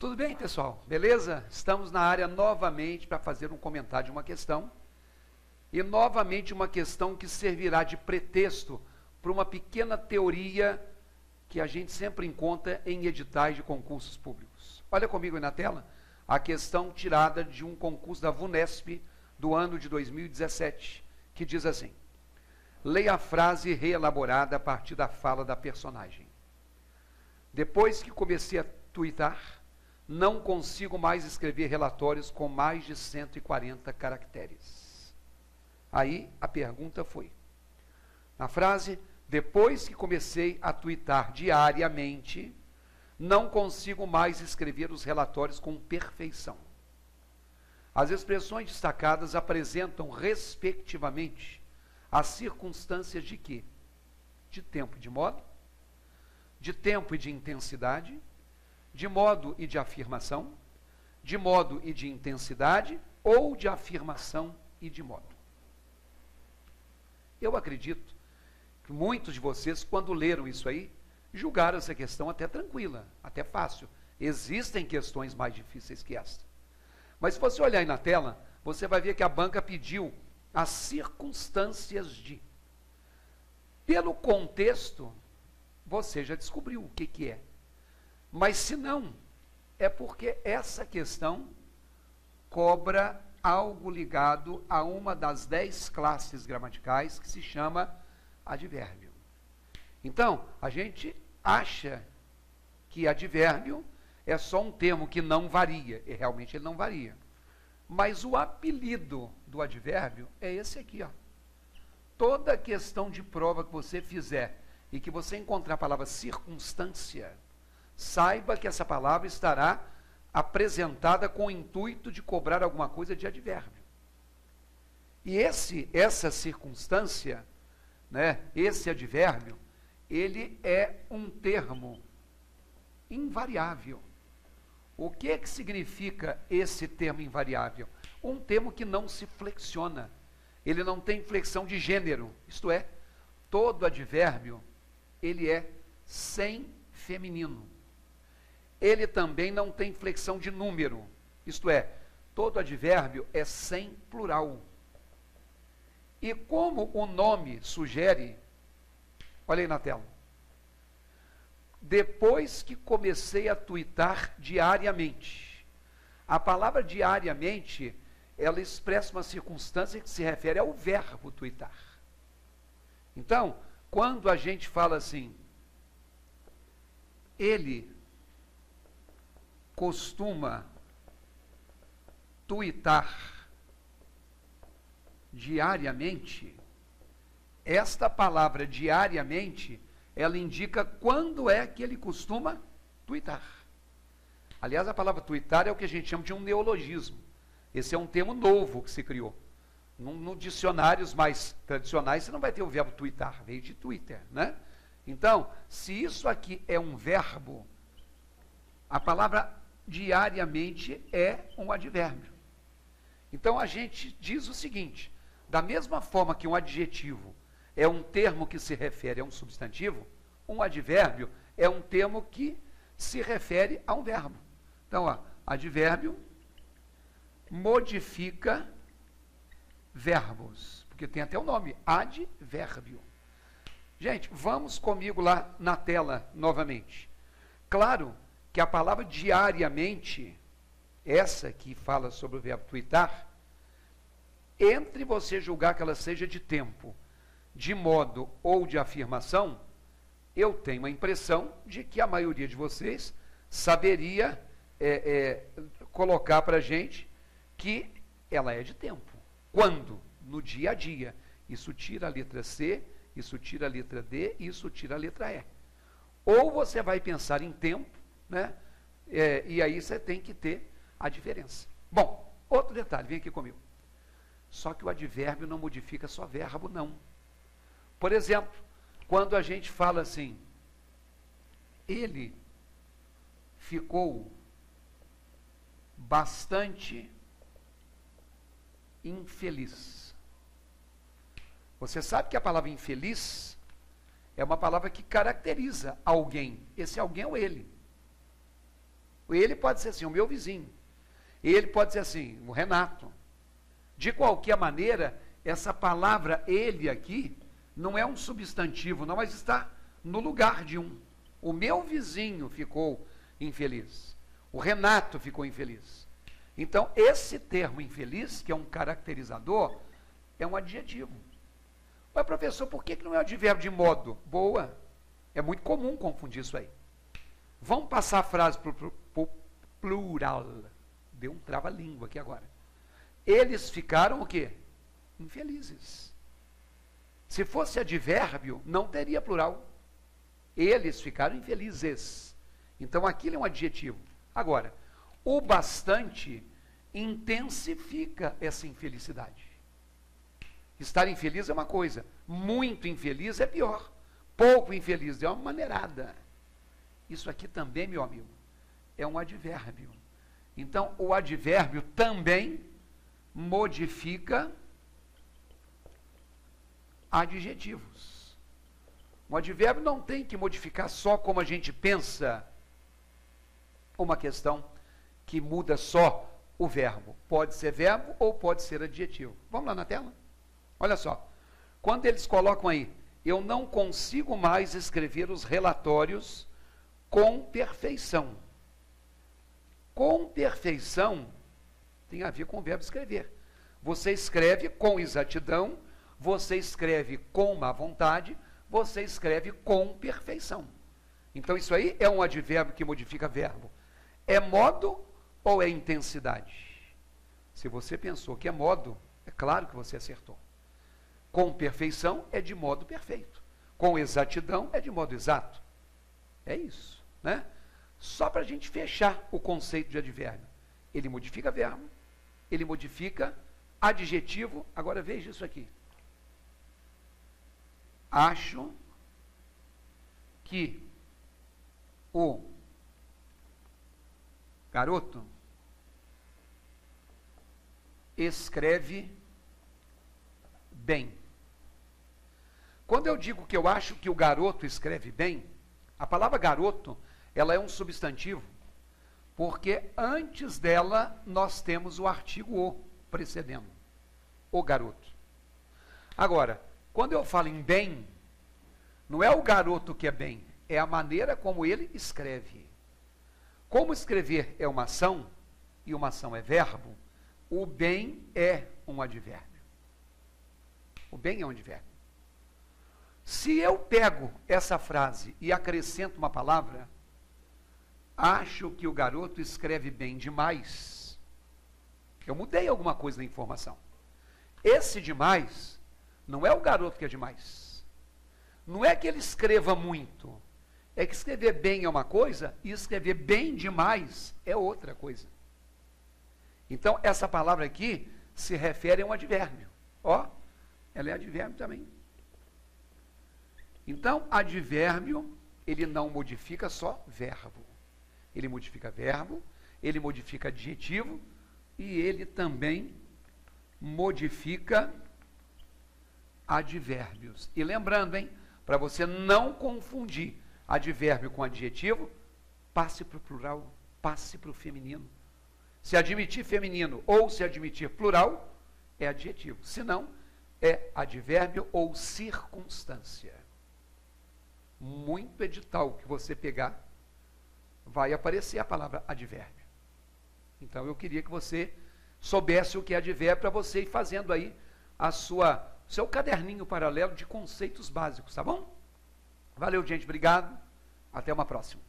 Tudo bem, pessoal? Beleza? Estamos na área novamente para fazer um comentário de uma questão. E novamente uma questão que servirá de pretexto para uma pequena teoria que a gente sempre encontra em editais de concursos públicos. Olha comigo aí na tela a questão tirada de um concurso da VUNESP do ano de 2017, que diz assim: leia a frase reelaborada a partir da fala da personagem. Depois que comecei a tuitar, não consigo mais escrever relatórios com mais de 140 caracteres. Aí a pergunta foi, na frase, depois que comecei a tuitar diariamente, não consigo mais escrever os relatórios com perfeição. As expressões destacadas apresentam, respectivamente, as circunstâncias de quê? De tempo e de modo, de tempo e de intensidade, de modo e de afirmação, de modo e de intensidade, ou de afirmação e de modo. Eu acredito que muitos de vocês, quando leram isso aí, julgaram essa questão até tranquila, até fácil. Existem questões mais difíceis que esta. Mas se você olhar aí na tela, você vai ver que a banca pediu as circunstâncias de. Pelo contexto, você já descobriu o que é. Mas se não, é porque essa questão cobra algo ligado a uma das 10 classes gramaticais que se chama advérbio. Então, a gente acha que advérbio é só um termo que não varia, e realmente ele não varia. Mas o apelido do advérbio é esse aqui, ó. Toda questão de prova que você fizer e que você encontrar a palavra circunstância, saiba que essa palavra estará apresentada com o intuito de cobrar alguma coisa de advérbio. E essa circunstância, né, esse advérbio, ele é um termo invariável. O que significa esse termo invariável? Um termo que não se flexiona. Ele não tem flexão de gênero. Isto é, todo advérbio, ele é sem feminino. Ele também não tem flexão de número. Isto é, todo advérbio é sem plural. E como o nome sugere, olha aí na tela, depois que comecei a tuitar diariamente. A palavra diariamente, ela expressa uma circunstância que se refere ao verbo tuitar. Então, quando a gente fala assim, ele costuma tuitar diariamente, esta palavra diariamente, ela indica quando é que ele costuma tuitar. Aliás, a palavra tuitar é o que a gente chama de um neologismo. Esse é um termo novo que se criou. No dicionários mais tradicionais, você não vai ter o verbo tuitar, veio de Twitter, né? Então, se isso aqui é um verbo, a palavra diariamente é um advérbio. Então, a gente diz o seguinte, da mesma forma que um adjetivo é um termo que se refere a um substantivo, um advérbio é um termo que se refere a um verbo. Então, ó, advérbio modifica verbos, porque tem até o nome, advérbio. Gente, vamos comigo lá na tela novamente. Claro que a palavra diariamente, essa que fala sobre o verbo tuitar, entre você julgar que ela seja de tempo, de modo ou de afirmação, eu tenho a impressão de que a maioria de vocês saberia colocar para a gente que ela é de tempo. Quando? No dia a dia. Isso tira a letra C, isso tira a letra D, isso tira a letra E. Ou você vai pensar em tempo, né? E aí você tem que ter a diferença. Bom, outro detalhe, vem aqui comigo. Só que o advérbio não modifica só verbo, não. Por exemplo, quando a gente fala assim, ele ficou bastante infeliz. Você sabe que a palavra infeliz é uma palavra que caracteriza alguém. Esse alguém é o ele. Ele pode ser assim, o meu vizinho. Ele pode ser assim, o Renato. De qualquer maneira, essa palavra ele aqui não é um substantivo, não, mas está no lugar de um. O meu vizinho ficou infeliz. O Renato ficou infeliz. Então, esse termo infeliz, que é um caracterizador, é um adjetivo. Mas, professor, por que não é advérbio de modo? Boa. É muito comum confundir isso aí. Vamos passar a frase para o plural. Deu um trava-língua aqui agora. Eles ficaram o quê? Infelizes. Se fosse advérbio, não teria plural. Eles ficaram infelizes. Então, aquilo é um adjetivo. Agora, o bastante intensifica essa infelicidade. Estar infeliz é uma coisa, muito infeliz é pior. Pouco infeliz é uma maneirada. Isso aqui também, meu amigo, é um advérbio. Então, o advérbio também modifica adjetivos. Um advérbio não tem que modificar só como a gente pensa uma questão que muda só o verbo. Pode ser verbo ou pode ser adjetivo. Vamos lá na tela? Olha só. Quando eles colocam aí, eu não consigo mais escrever os relatórios com perfeição. Com perfeição tem a ver com o verbo escrever. Você escreve com exatidão, você escreve com má vontade, você escreve com perfeição. Então isso aí é um advérbio que modifica verbo. É modo ou é intensidade? Se você pensou que é modo, é claro que você acertou. Com perfeição é de modo perfeito. Com exatidão é de modo exato. É isso, né? Só para a gente fechar o conceito de advérbio. Ele modifica verbo, ele modifica adjetivo. Agora veja isso aqui. Acho que o garoto escreve bem. Quando eu digo que eu acho que o garoto escreve bem, a palavra garoto, ela é um substantivo, porque antes dela nós temos o artigo o precedendo, o garoto. Agora, quando eu falo em bem, não é o garoto que é bem, é a maneira como ele escreve. Como escrever é uma ação, e uma ação é verbo, o bem é um advérbio. O bem é um advérbio. Se eu pego essa frase e acrescento uma palavra, acho que o garoto escreve bem demais. Eu mudei alguma coisa na informação. Esse demais não é o garoto que é demais. Não é que ele escreva muito. É que escrever bem é uma coisa e escrever bem demais é outra coisa. Então, essa palavra aqui se refere a um advérbio. Ó, ela é advérbio também. Então, advérbio, ele não modifica só verbo. Ele modifica verbo, ele modifica adjetivo e ele também modifica advérbios. E lembrando, hein, para você não confundir advérbio com adjetivo, passe para o plural, passe para o feminino. Se admitir feminino ou se admitir plural, é adjetivo. Se não, é advérbio ou circunstância. Muito edital que você pegar, vai aparecer a palavra advérbio. Então, eu queria que você soubesse o que é advérbio para você ir fazendo aí seu caderninho paralelo de conceitos básicos, tá bom? Valeu, gente, obrigado. Até uma próxima.